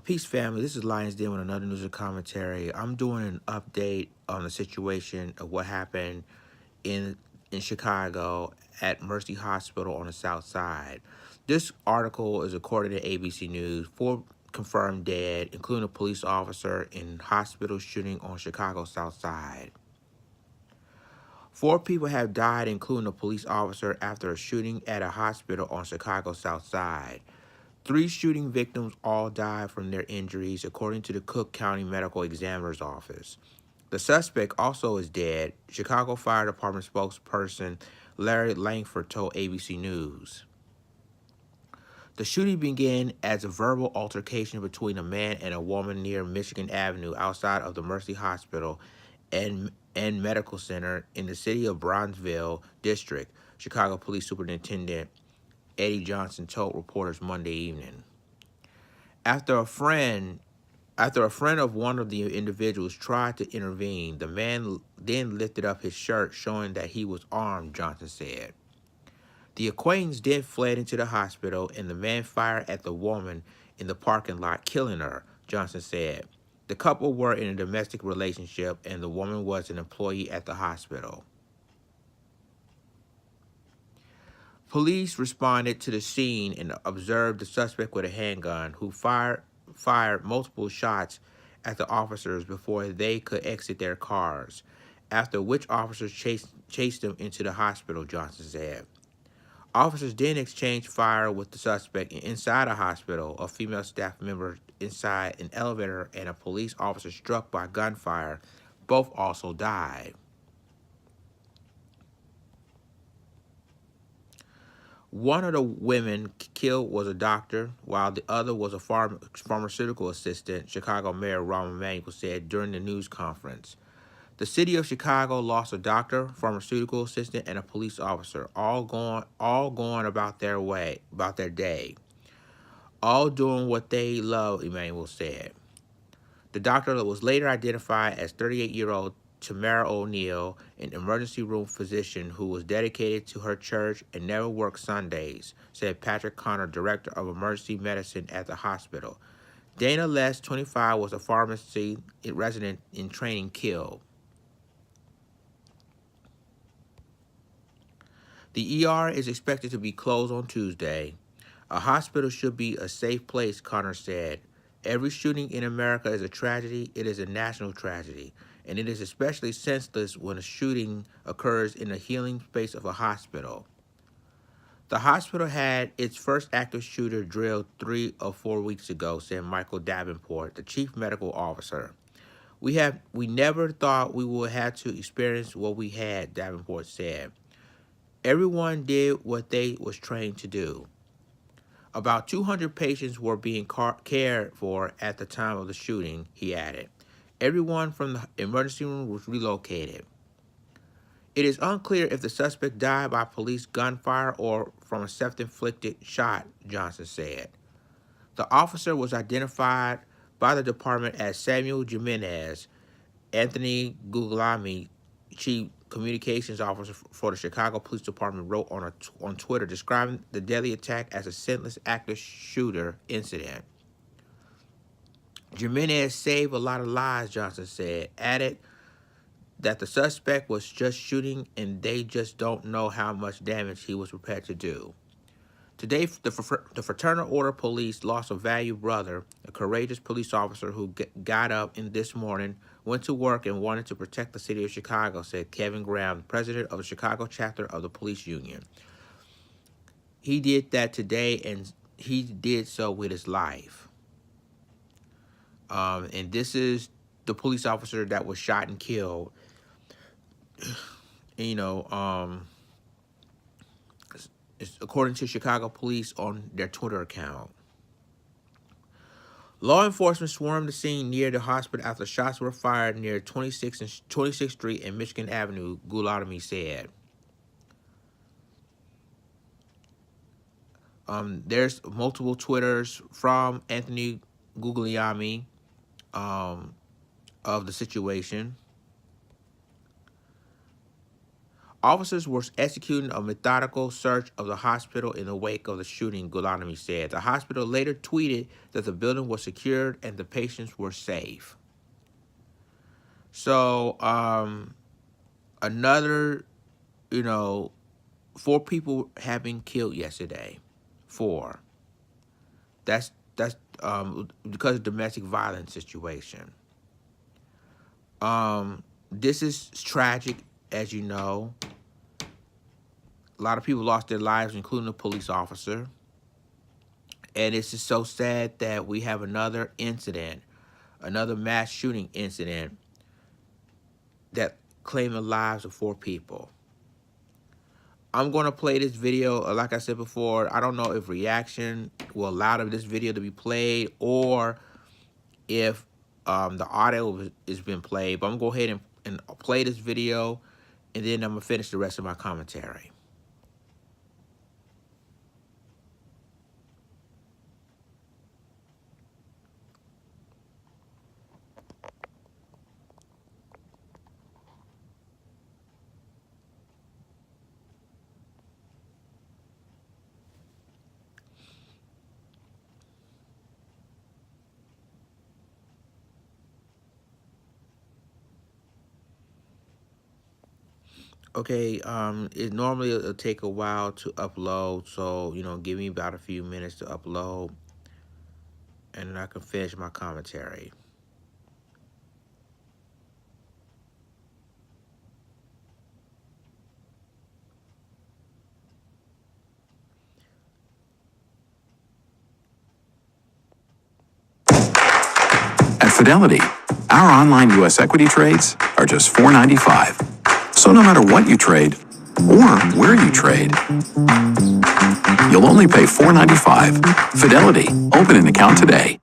Peace family, this is Lions Den with another news and commentary. I'm doing an update on the situation of what happened in Chicago at Mercy Hospital on the South Side. This article is according to ABC News. 4 confirmed dead, including a police officer in hospital shooting on Chicago South Side. 4 people have died, including a police officer, after a shooting at a hospital on Chicago South Side. 3 shooting victims all died from their injuries, according to the Cook County Medical Examiner's Office. The suspect also is dead, Chicago Fire Department spokesperson Larry Langford told ABC News. The shooting began as a verbal altercation between a man and a woman near Michigan Avenue outside of the Mercy Hospital and Medical Center in the city of Bronzeville District, Chicago Police Superintendent Eddie Johnson told reporters Monday evening. After a friend of one of the individuals tried to intervene, the man then lifted up his shirt, showing that he was armed, Johnson said. The acquaintance then fled into the hospital, and the man fired at the woman in the parking lot, killing her, Johnson said. The couple were in a domestic relationship, and the woman was an employee at the hospital. Police responded to the scene and observed the suspect with a handgun, who fired multiple shots at the officers before they could exit their cars, after which officers chased them into the hospital, Johnson said. Officers then exchanged fire with the suspect inside a hospital. A female staff member inside an elevator and a police officer struck by gunfire. Both also died. One of the women killed was a doctor, while the other was a pharmaceutical assistant, Chicago Mayor Rahm Emanuel said during the news conference. The city of Chicago lost a doctor, pharmaceutical assistant, and a police officer, all going about their day, all doing what they love, Emanuel said. The doctor was later identified as 38-year-old Tamara O'Neill, an emergency room physician who was dedicated to her church and never worked Sundays, said Patrick Connor, director of emergency medicine at the hospital. Dana Les, 25, was a pharmacy resident in training, killed. The ER is expected to be closed on Tuesday. A hospital should be a safe place, Connor said. Every shooting in America is a tragedy. It is a national tragedy, and it is especially senseless when a shooting occurs in the healing space of a hospital. The hospital had its first active shooter drilled 3 or 4 weeks ago, said Michael Davenport, the chief medical officer. We never thought we would have to experience what we had, Davenport said. Everyone did what they was trained to do. About 200 patients were being cared for at the time of the shooting, he added. Everyone from the emergency room was relocated. It is unclear if the suspect died by police gunfire or from a self-inflicted shot, Johnson said. The officer was identified by the department as Samuel Jimenez. Anthony Guglielmi, chief communications officer for the Chicago Police Department, wrote on Twitter describing the deadly attack as a senseless active shooter incident. Jimenez saved a lot of lives, Johnson said, added that the suspect was just shooting and they just don't know how much damage he was prepared to do. Today, the Fraternal Order Police lost a valued brother, a courageous police officer who got up this morning, went to work, and wanted to protect the city of Chicago, said Kevin Graham, president of the Chicago chapter of the police union. He did that today, and he did so with his life. And this is the police officer that was shot and killed. It's according to Chicago police on their Twitter account. Law enforcement swarmed the scene near the hospital after shots were fired near 26th Street and Michigan Avenue, Guglielmi said. There's multiple Twitters from Anthony Guglielmi of the situation. Officers were executing a methodical search of the hospital in the wake of the shooting, Gulani said. The hospital later tweeted that the building was secured and the patients were safe. So, another, 4 people have been killed yesterday. 4. That's because of domestic violence situation. This is tragic, as you know. A lot of people lost their lives, including a police officer. And it's just so sad that we have another incident, another mass shooting incident that claimed the lives of 4 people. I'm going to play this video. Like I said before, I don't know if reaction will allow this video to be played or if the audio has been played. But I'm going to go ahead and play this video, and then I'm going to finish the rest of my commentary. Okay, it normally it'll take a while to upload, so give me about a few minutes to upload, and then I can finish my commentary. At Fidelity, our online U.S. equity trades are just $4.95. So no matter what you trade or where you trade, you'll only pay $4.95. Fidelity, open an account today.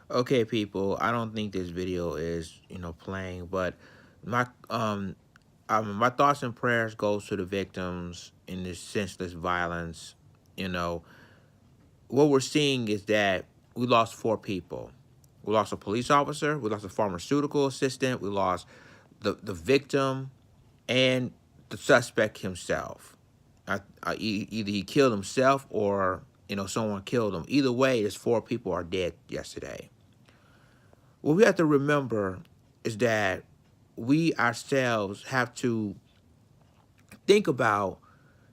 Okay, people, I don't think this video is, playing, but my my thoughts and prayers goes to the victims in this senseless violence. What we're seeing is that we lost 4 people. We lost a police officer, we lost a pharmaceutical assistant, we lost the victim, and the suspect himself. Either he killed himself or someone killed him. Either way, there's 4 people are dead yesterday. What we have to remember is that we ourselves have to think about,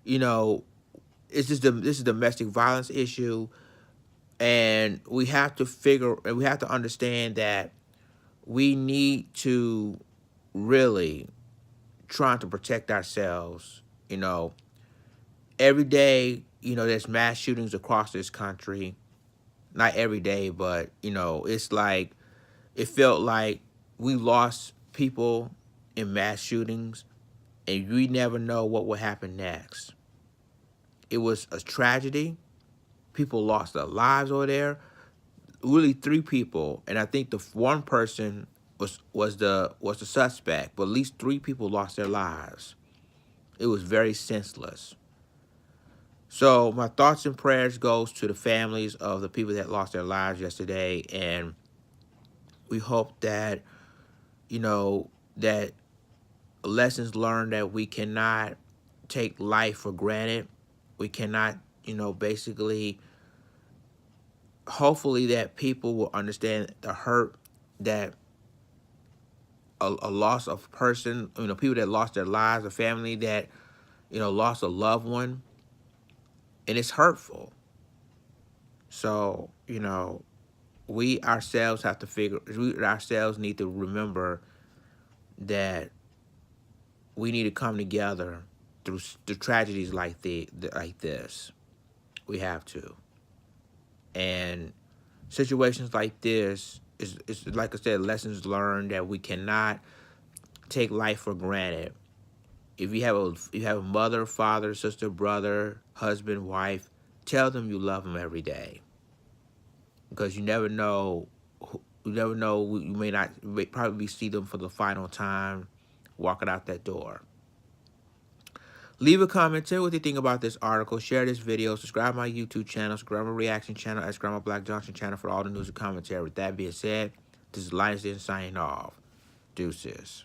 this is a domestic violence issue, and we have to understand that we need to really try to protect ourselves. Every day, there's mass shootings across this country. Not every day, but it's like it felt like we lost people in mass shootings, and we never know what will happen next. It was a tragedy. People lost their lives over there. Really, 3 people, and I think the one person was the suspect, but at least 3 people lost their lives. It was very senseless. So my thoughts and prayers goes to the families of the people that lost their lives yesterday, and we hope that that lessons learned, that we cannot take life for granted. We cannot, basically, hopefully that people will understand the hurt that a loss of person, people that lost their lives, a family that, lost a loved one, and it's hurtful. So, we ourselves need to remember that we need to come together through tragedies like like this. We have to. And situations like this is like I said, lessons learned that we cannot take life for granted. If you have a mother, father, sister, brother, husband, wife, tell them you love them every day, because you never know. You never know. You may probably see them for the final time, walking out that door. Leave a comment, tell me what you think about this article, share this video, subscribe to my YouTube channel, subscribe to my reaction channel, as Grandma Black Johnson channel for all the news and commentary. With that being said, this is Lions Den signing off. Deuces.